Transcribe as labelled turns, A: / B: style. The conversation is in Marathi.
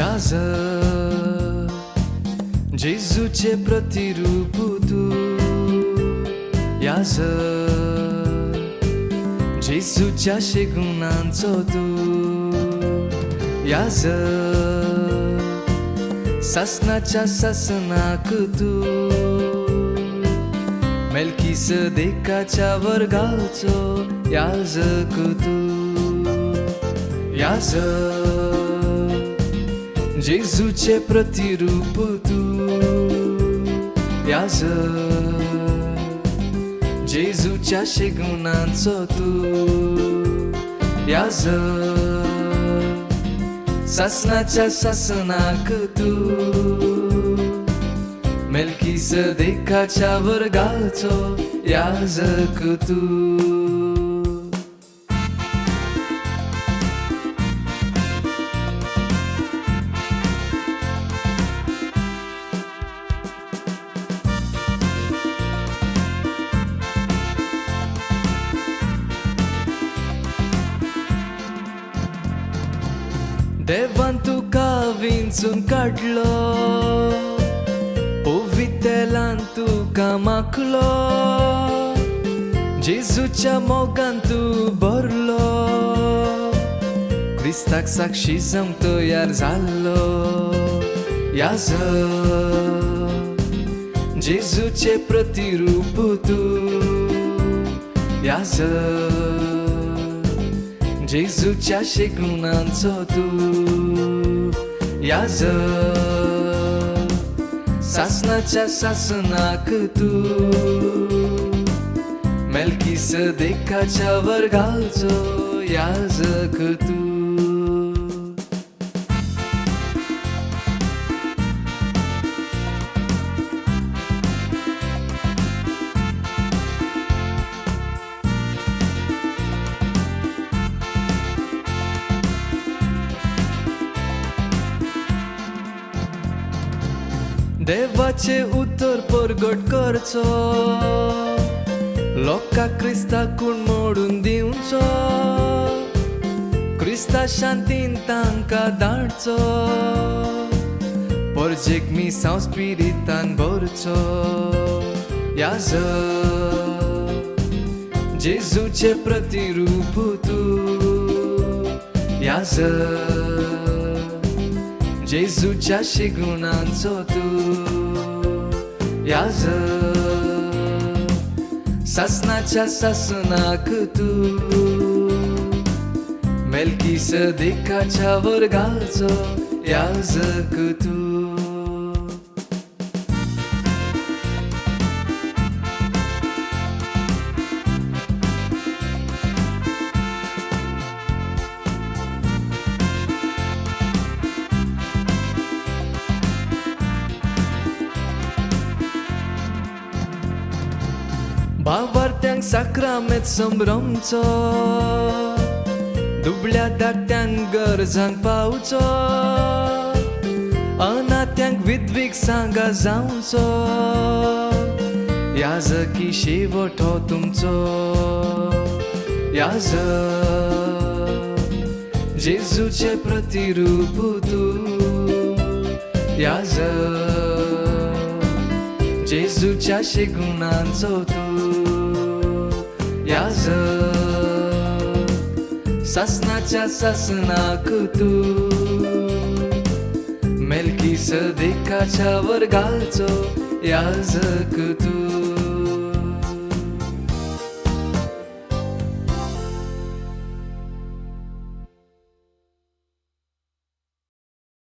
A: याज जेजूचे प्रतिरूप तू याज जेजूच्या गुणांचो तू याज सासनाच्या सासनाक तू मेल्किसेदेकाच्या वर्गाचो याजक तू याज जेजूचे प्रतिरूप तू याज जेजूच्या गुणांचो तू याज सासनाच्या सासनाक तू मेल्किसेदेकाच्या वर्गाचो याजक तू देवान तुका विंचून काडलो पोवितेलान तुका माखलो जेजूच्या मोगान तू भरलो क्रिस्ताक साक्षी जावंक तयार जाल्लो याज जेजूचे प्रतिरूप तू याज जेजूच्या गुणांचो तू याज सासनाच्या सासनाक तू मेल्किसेदेकाच्या वर्गाचो याजक तू देवाचे उतर परगट करचो लोकांक क्रिस्ताकून मोडून दिवचो क्रिस्ता शांतीन तांकां धाडचो परजेक मी संस्पिरितान भरचो याज जेजूचे प्रतिरूप तू याज जेजूच्या गुणांचो तू याज सासनाच्या सासनाक तू मेल्किसेदेकाच्या वर्गाचो याजक तू भावार्थ्यांक साक्रामेत संभ्रमचो दुबळ्या धाकट्यांक गरजांक पावचो अनाथ्यांक विधवीक सांगा जावचो याजकी शेवटो तुमचो याज जेजूचे प्रतिरूप तू याज जेजूच्या गुणांचो तू याज सासनाच्या सासनाक तू मेल्किसेदेकाच्या वर्गाचो याजक तू